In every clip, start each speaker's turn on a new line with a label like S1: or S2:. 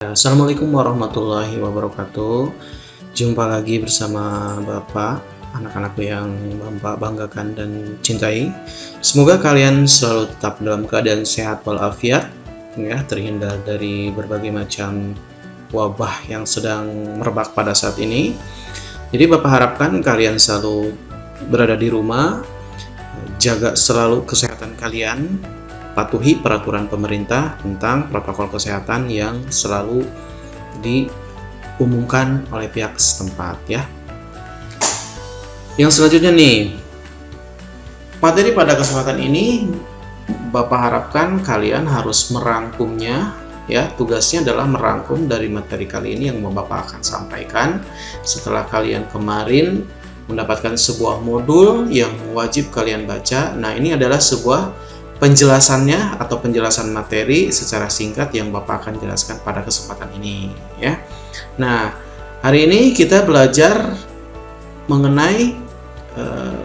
S1: Assalamualaikum warahmatullahi wabarakatuh. Jumpa lagi bersama Bapak, anak-anakku yang Bapak banggakan dan cintai. Semoga kalian selalu tetap dalam keadaan sehat walafiat, ya, terhindar dari berbagai macam wabah yang sedang merebak pada saat ini. Jadi Bapak harapkan kalian selalu berada di rumah, jaga selalu kesehatan kalian, patuhi peraturan pemerintah tentang protokol kesehatan yang selalu diumumkan oleh pihak setempat, ya. Yang selanjutnya nih, materi pada kesempatan ini Bapak harapkan kalian harus merangkumnya, ya. Tugasnya adalah merangkum dari materi kali ini yang Bapak akan sampaikan setelah kalian kemarin mendapatkan sebuah modul yang wajib kalian baca. Nah, ini adalah sebuah penjelasannya atau penjelasan materi secara singkat yang Bapak akan jelaskan pada kesempatan ini, ya. Nah, hari ini kita belajar mengenai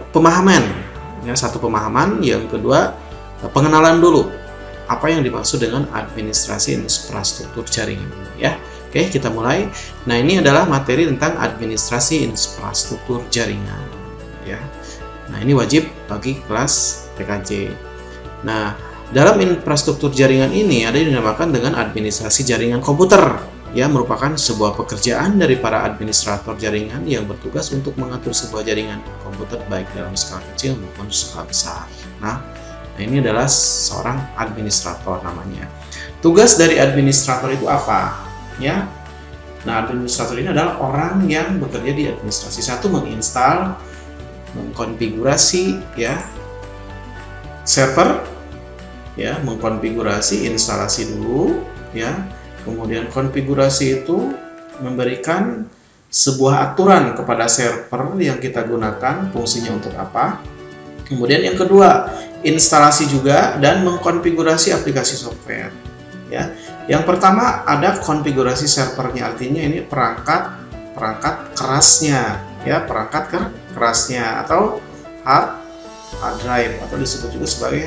S1: pemahaman, ya, satu pemahaman, yang kedua pengenalan dulu apa yang dimaksud dengan administrasi infrastruktur jaringan, ya. Oke, kita mulai. Nah, ini adalah materi tentang administrasi infrastruktur jaringan, ya. Nah, ini wajib bagi kelas PKJ. Nah, dalam infrastruktur jaringan ini ada yang dinamakan dengan administrasi jaringan komputer, ya, merupakan sebuah pekerjaan dari para administrator jaringan yang bertugas untuk mengatur sebuah jaringan komputer baik dalam skala kecil maupun skala besar. Nah, ini adalah seorang administrator namanya. Tugas dari administrator itu apa? Ya. Nah, administrator ini adalah orang yang bekerja di administrasi. Satu, menginstal, mengkonfigurasi, ya, server, ya, mengkonfigurasi, instalasi dulu, ya. Kemudian konfigurasi itu memberikan sebuah aturan kepada server yang kita gunakan, fungsinya untuk apa. Kemudian yang kedua, instalasi juga dan mengkonfigurasi aplikasi software, ya. Yang pertama ada konfigurasi servernya, artinya ini perangkat kerasnya, ya, perangkat kerasnya atau hard drive atau disebut juga sebagai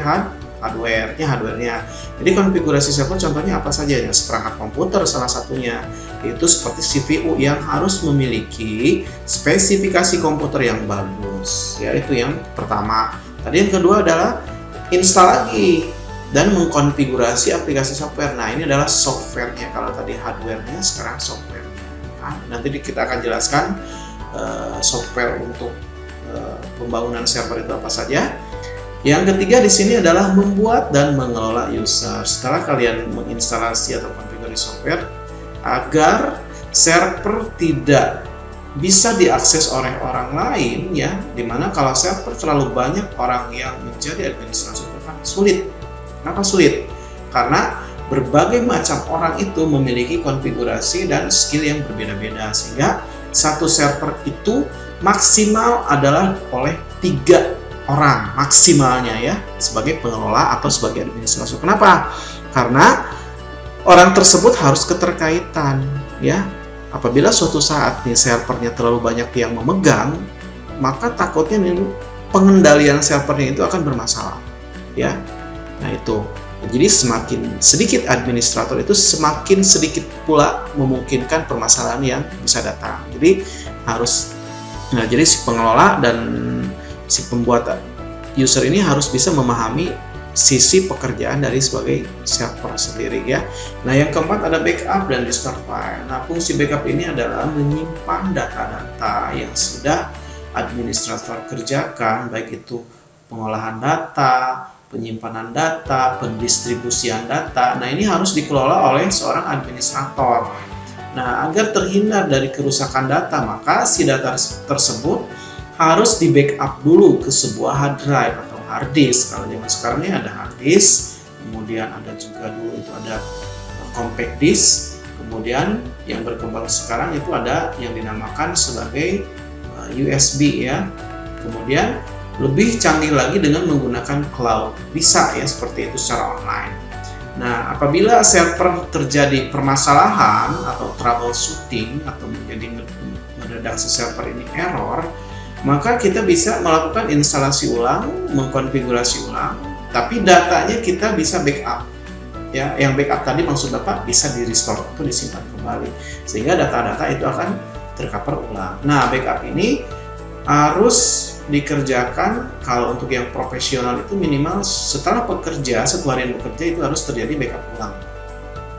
S1: hardware-nya. Jadi konfigurasi server contohnya apa saja, ya, seperangkat komputer salah satunya, itu seperti CPU yang harus memiliki spesifikasi komputer yang bagus, ya, itu yang pertama. Tadi yang kedua adalah install lagi dan mengkonfigurasi aplikasi software. Nah, ini adalah software-nya. Kalau tadi hardware-nya, sekarang software-nya. Nah, nanti kita akan jelaskan software untuk pembangunan server itu apa saja. Yang ketiga di sini adalah membuat dan mengelola user. Setelah kalian menginstalasi atau konfigurasi software agar server tidak bisa diakses oleh orang lain, ya, dimana kalau server terlalu banyak orang yang menjadi administrator kan sulit. Kenapa sulit? Karena berbagai macam orang itu memiliki konfigurasi dan skill yang berbeda-beda, sehingga satu server itu maksimal adalah oleh 3 orang maksimalnya, ya, sebagai pengelola atau sebagai administrator. Kenapa? Karena orang tersebut harus keterkaitan, ya. Apabila suatu saat nih servernya terlalu banyak yang memegang, maka takutnya nih pengendalian servernya itu akan bermasalah, ya. Nah, itu. Jadi semakin sedikit administrator itu semakin sedikit pula memungkinkan permasalahan yang bisa datang. Jadi jadi si pengelola dan si pembuat user ini harus bisa memahami sisi pekerjaan dari sebagai server sendiri, ya. Nah, yang keempat ada backup dan restore file. Nah, fungsi backup ini adalah menyimpan data-data yang sudah administrator kerjakan, baik itu pengolahan data, penyimpanan data, pendistribusian data. Nah, ini harus dikelola oleh seorang administrator. Nah, agar terhindar dari kerusakan data, maka si data tersebut harus di backup dulu ke sebuah hard drive atau hard disk. Kalau zaman sekarang ini ada hard disk, kemudian ada juga dulu itu ada compact disk, kemudian yang berkembang sekarang itu ada yang dinamakan sebagai USB, ya. Kemudian lebih canggih lagi dengan menggunakan cloud, bisa, ya, seperti itu secara online. Nah, apabila server terjadi permasalahan atau troubleshooting atau menjadi mendadak si server ini error, maka kita bisa melakukan instalasi ulang, mengkonfigurasi ulang, tapi datanya kita bisa backup. ya, yang backup tadi maksud Bapak bisa di restore atau disimpan kembali sehingga data-data itu akan tercover ulang. Nah, backup ini harus dikerjakan kalau untuk yang profesional itu minimal setelah harian bekerja itu harus terjadi backup ulang,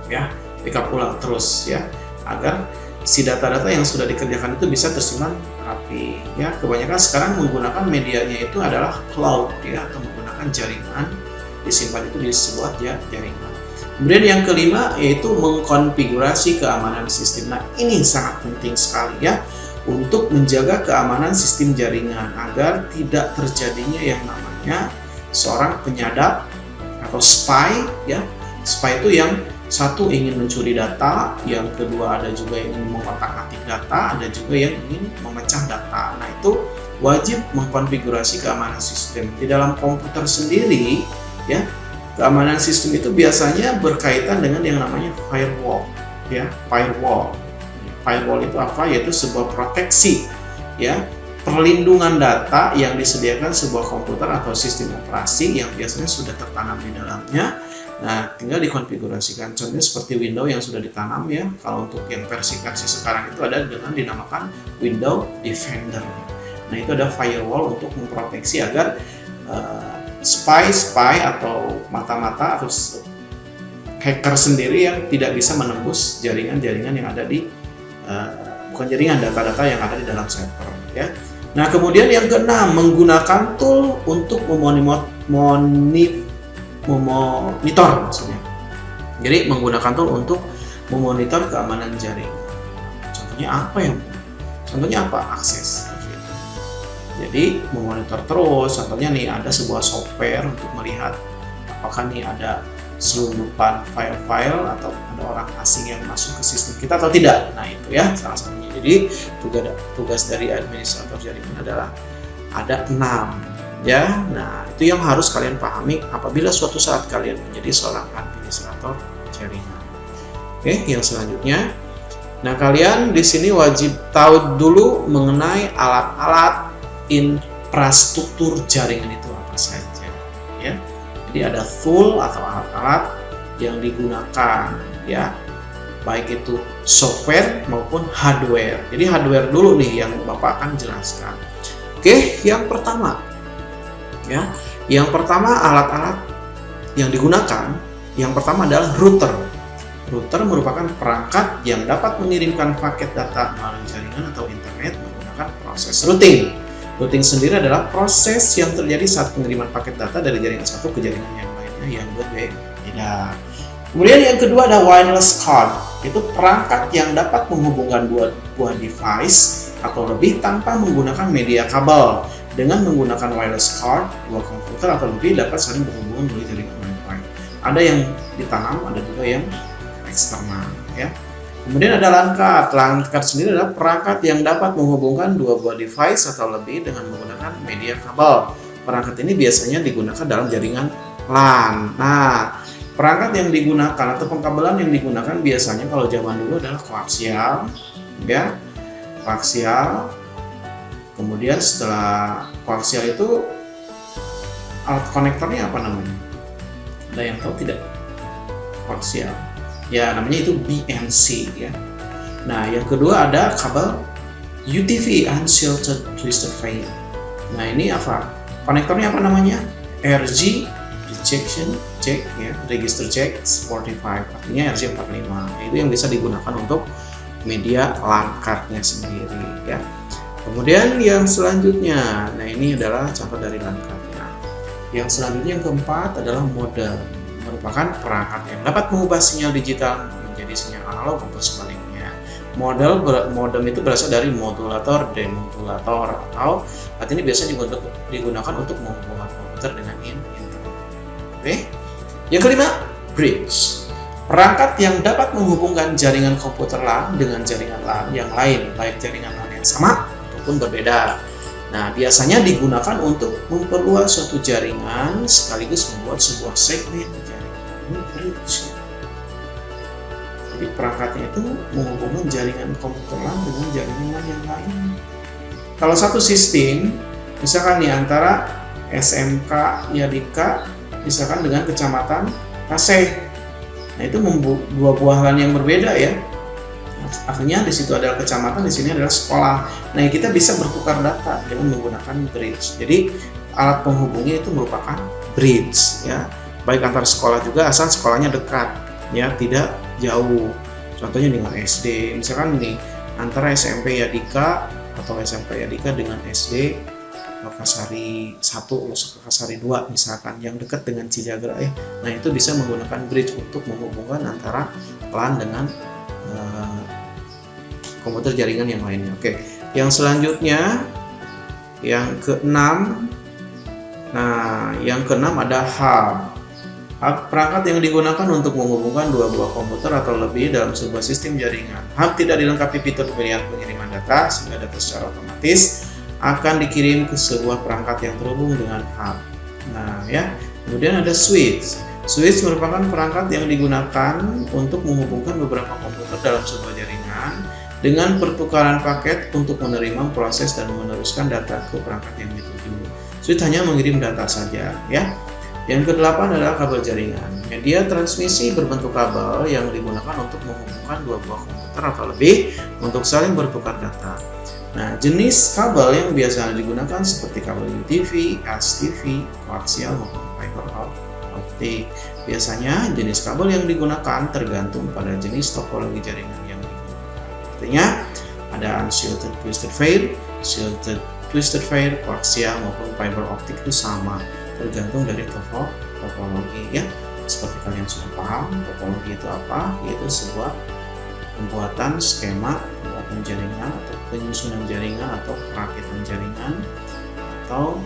S1: ya, backup ulang terus ya, agar si data-data yang sudah dikerjakan itu bisa tersimpan rapi ya. Kebanyakan sekarang menggunakan medianya itu adalah cloud ya, atau menggunakan jaringan, disimpan itu di sebuah jaringan. Kemudian yang kelima yaitu mengkonfigurasi keamanan sistem. Nah, ini sangat penting sekali ya untuk menjaga keamanan sistem jaringan agar tidak terjadinya yang namanya seorang penyadap atau spy ya. Spy itu yang satu ingin mencuri data, yang kedua ada juga yang ingin mengotak-atik data, ada juga yang ingin memecah data. Nah, itu wajib mengkonfigurasi keamanan sistem. Di dalam komputer sendiri ya, keamanan sistem itu biasanya berkaitan dengan yang namanya firewall ya. Firewall itu apa? Yaitu sebuah proteksi ya, perlindungan data yang disediakan sebuah komputer atau sistem operasi yang biasanya sudah tertanam di dalamnya. Nah, tinggal dikonfigurasikan. Contohnya seperti Windows yang sudah ditanam ya. Kalau untuk yang versi sekarang itu ada dengan dinamakan Windows Defender. Nah, itu ada firewall untuk memproteksi agar spy atau mata-mata atau hacker sendiri yang tidak bisa menembus jaringan-jaringan yang ada di bukan jaringan, data-data yang ada di dalam server ya. Nah, kemudian yang keenam, menggunakan tool untuk memonitor maksudnya. Jadi menggunakan tool untuk memonitor keamanan jaringan. Contohnya apa ya? Contohnya apa? Akses. Jadi memonitor terus. Contohnya nih ada sebuah software untuk melihat apakah nih ada selundupan file-file atau ada orang asing yang masuk ke sistem kita atau tidak. Nah, itu ya salah satunya. Jadi tugas dari administrator jaringan adalah ada 6 ya. Nah, itu yang harus kalian pahami apabila suatu saat kalian menjadi seorang administrator jaringan. Oke, yang selanjutnya. Nah, kalian di sini wajib tahu dulu mengenai alat-alat infrastruktur jaringan itu apa saja ya. Jadi ada tool atau alat-alat yang digunakan ya, baik itu software maupun hardware. Jadi hardware dulu nih yang Bapak akan jelaskan. Oke, yang pertama ya, yang pertama alat-alat yang digunakan, yang pertama adalah router. Router merupakan perangkat yang dapat mengirimkan paket data melalui jaringan atau internet menggunakan proses routing. Routing sendiri adalah proses yang terjadi saat pengiriman paket data dari jaringan satu ke jaringan yang lainnya yang berbeda. Kemudian yang kedua ada wireless card. Itu perangkat yang dapat menghubungkan dua buah device atau lebih tanpa menggunakan media kabel. Dengan menggunakan wireless card, dua komputer atau lebih dapat saling berhubungan melalui jaringan Wi-Fi. Ada yang ditanam, ada juga yang eksternal ya. Kemudian ada LAN card. LAN card sendiri adalah perangkat yang dapat menghubungkan dua buah device atau lebih dengan menggunakan media kabel. Perangkat ini biasanya digunakan dalam jaringan LAN. Nah, perangkat yang digunakan atau pengkabelan yang digunakan biasanya kalau zaman dulu adalah koaksial, ya, koaksial. Kemudian setelah koaksial itu alat konektornya apa namanya? Ada yang tahu tidak? Koaksial. Ya, namanya itu BNC ya. Nah, yang kedua ada kabel UTV, Unshielded Twisted Pair. Nah, ini apa? Konektornya apa namanya? RG Rejection Jack ya, Register Jack 45, artinya RJ45. Itu yang bisa digunakan untuk media LAN card-nya sendiri ya. Kemudian yang selanjutnya, nah ini adalah contoh dari LAN card-nya. Yang selanjutnya yang keempat adalah modem, merupakan perangkat yang dapat mengubah sinyal digital menjadi sinyal analog maupun sebaliknya. Modem itu berasal dari modulator, demodulator, atau artinya biasanya digunakan untuk menghubungkan komputer dengan internet. Oke. Yang kelima, bridge. Perangkat yang dapat menghubungkan jaringan komputer LAN dengan jaringan LAN yang lain, baik jaringan LAN yang sama ataupun berbeda. Nah, biasanya digunakan untuk memperluas suatu jaringan sekaligus membuat sebuah segmen jaringan. Ini bridge. Jadi perangkatnya itu menghubungkan jaringan komputer LAN dengan jaringan LAN yang lain. Kalau satu sistem, misalkan nih antara SMK Yadika misalkan dengan kecamatan Paseh. Nah, itu dua buah LAN yang berbeda ya. Artinya di situ adalah kecamatan, di sini adalah sekolah. Nah, kita bisa bertukar data dengan menggunakan bridge. Jadi alat penghubungnya itu merupakan bridge ya. Baik antar sekolah juga, asal sekolahnya dekat ya, tidak jauh. Contohnya dengan SD, misalkan nih antara SMP Yadika atau SMP Yadika dengan SD Lokasari 1, Lokasari 2 misalkan yang dekat dengan Cijagra ya. Nah, itu bisa menggunakan bridge untuk menghubungkan antara LAN dengan komputer jaringan yang lainnya. Oke, yang selanjutnya yang keenam. Nah, yang keenam ada hub. Hub perangkat yang digunakan untuk menghubungkan dua buah komputer atau lebih dalam sebuah sistem jaringan. Hub tidak dilengkapi fitur pilihan pengiriman data, sehingga data secara otomatis akan dikirim ke sebuah perangkat yang terhubung dengan hub. Nah, ya. Kemudian ada switch. Switch merupakan perangkat yang digunakan untuk menghubungkan beberapa komputer dalam sebuah jaringan dengan pertukaran paket untuk menerima, proses, dan meneruskan data ke perangkat yang dituju. Switch hanya mengirim data saja, ya. Yang kedelapan adalah kabel jaringan. Media transmisi berbentuk kabel yang digunakan untuk menghubungkan dua buah komputer atau lebih untuk saling bertukar data. Nah, jenis kabel yang biasa digunakan seperti kabel UTV, STV, koaksial maupun fiber optik. Biasanya jenis kabel yang digunakan tergantung pada jenis topologi jaringan yang digunakan. Artinya ada unshielded twisted pair, koaksial maupun fiber optik itu sama, tergantung dari topologi ya. Seperti kalian sudah paham, topologi itu apa? Yaitu sebuah pembuatan skema pembuatan jaringan atau penyusunan jaringan atau perakitan jaringan atau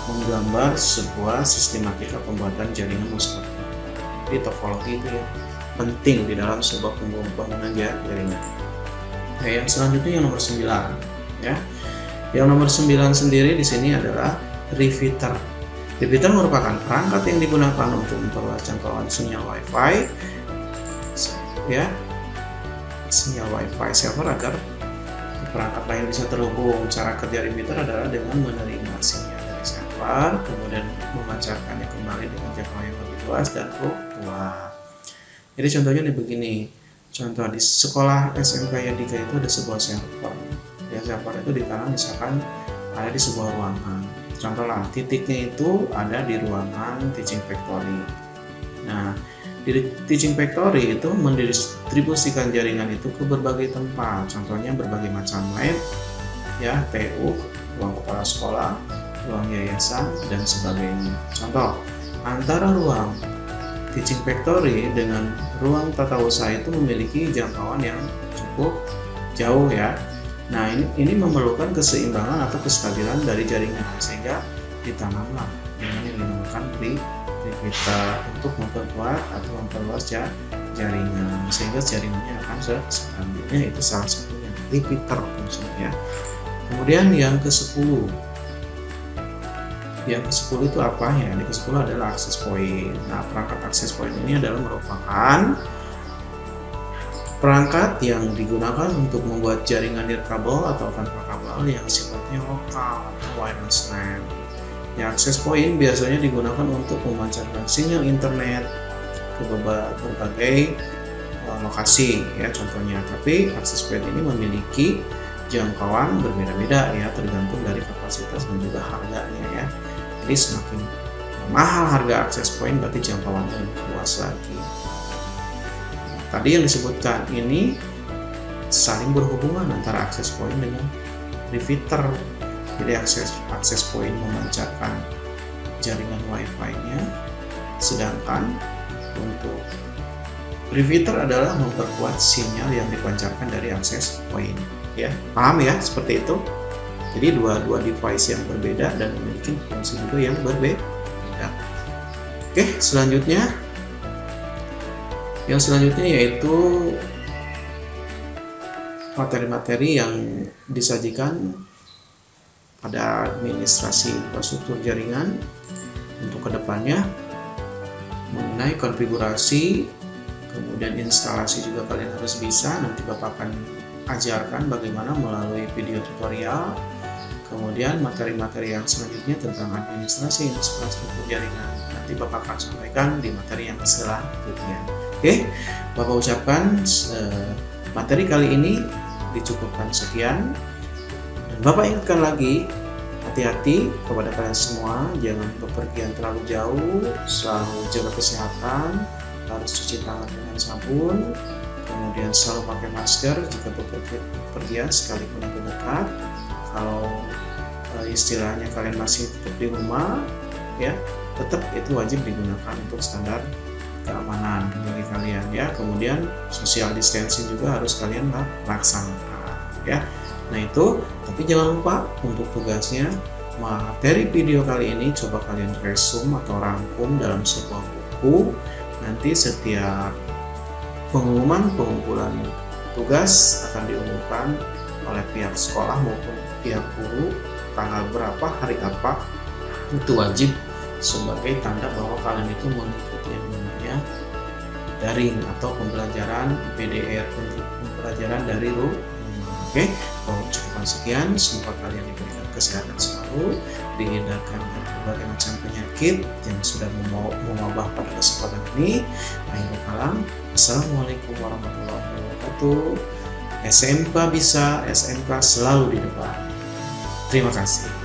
S1: menggambar sebuah sistematika pembuatan jaringan seperti itu. Jadi topologi itu ya, penting di dalam sebuah pembangunan jaringan. Nah, yang selanjutnya yang nomor 9 ya. Yang nomor 9 sendiri di sini adalah repeater. Repeater merupakan perangkat yang digunakan untuk memperluas jangkauan sinyal Wi-Fi ya. Sinyal Wi-Fi server agar perangkat lain bisa terhubung. Cara kerja repeater adalah dengan menerima sinyal dari server, kemudian memancarkannya kembali dengan jangkauan yang lebih luas dan kuat. Jadi contohnya nih begini. Contoh di sekolah SMP Yadika itu ada sebuah server. Ya, server itu ditaruh misalkan ada di sebuah ruangan. Contohlah titiknya itu ada di ruangan teaching factory. Nah, di teaching factory itu mendistribusikan jaringan itu ke berbagai tempat. Contohnya berbagai macam lab, ya, TU, ruang kepala sekolah, ruang yayasan dan sebagainya. Contoh, antara ruang teaching factory dengan ruang tata usaha itu memiliki jangkauan yang cukup jauh ya. Nah, ini memerlukan keseimbangan atau kestabilan dari jaringan, sehingga ditanamlah yang dinamakan repeater untuk memperkuat atau memperluas jaringan, sehingga jaringannya akan stabilnya. Itu salah satunya repeater maksudnya. Kemudian yang ke-10. Yang ke-10 itu apa ya? Yang ke-10 adalah access point. Nah, perangkat access point ini adalah merupakan perangkat yang digunakan untuk membuat jaringan nirkabel atau tanpa kabel yang sifatnya lokal atau wireless LAN. Ya, access point biasanya digunakan untuk memancarkan sinyal internet ke berbagai lokasi ya contohnya. Tapi access point ini memiliki jangkauan berbeda-beda ya, tergantung dari kapasitas dan juga harganya ya. Jadi semakin mahal harga access point berarti jangkauannya lebih luas lagi. Tadi yang disebutkan ini saling berhubungan antara access point dengan repeater. Jadi access point memancarkan jaringan Wi-Fi-nya, sedangkan untuk repeater adalah memperkuat sinyal yang dipancarkan dari access point. Ya, paham ya seperti itu. Jadi dua device yang berbeda dan memiliki fungsi juga yang berbeda. Oke, selanjutnya. Yang selanjutnya yaitu materi-materi yang disajikan pada administrasi infrastruktur jaringan untuk kedepannya mengenai konfigurasi, kemudian instalasi juga kalian harus bisa. Nanti Bapak akan ajarkan bagaimana melalui video tutorial. Kemudian materi-materi yang selanjutnya tentang administrasi infrastruktur jaringan nanti Bapak akan sampaikan di materi yang selanjutnya. Oke, Bapak ucapkan materi kali ini dicukupkan sekian. Dan Bapak ingatkan lagi, hati-hati kepada kalian semua, jangan bepergian terlalu jauh, selalu jaga kesehatan, harus cuci tangan dengan sabun, kemudian selalu pakai masker jika bepergian sekalipun itu dekat. Kalau istilahnya kalian masih tetap di rumah, ya tetap itu wajib digunakan untuk standar keamanan bagi kalian ya. Kemudian social distancing juga harus kalian laksanakan ya. Nah itu, tapi jangan lupa untuk tugasnya, materi video kali ini coba kalian resume atau rangkum dalam sebuah buku. Nanti setiap pengumuman pengumpulan tugas akan diumumkan oleh pihak sekolah maupun pihak guru, tanggal berapa, hari apa, itu wajib sebagai tanda bahwa kalian itu mengikuti yang namanya daring atau pembelajaran PDR, pembelajaran dari rumah. Oke, cukupkan sekian. Semoga kalian diberikan kesehatan selalu, dihindarkan dari berbagai macam penyakit yang sudah mewabah pada kesempatan ini. Akhirul kalam, assalamualaikum warahmatullahi wabarakatuh. SMK bisa, SMK selalu di depan. Terima kasih.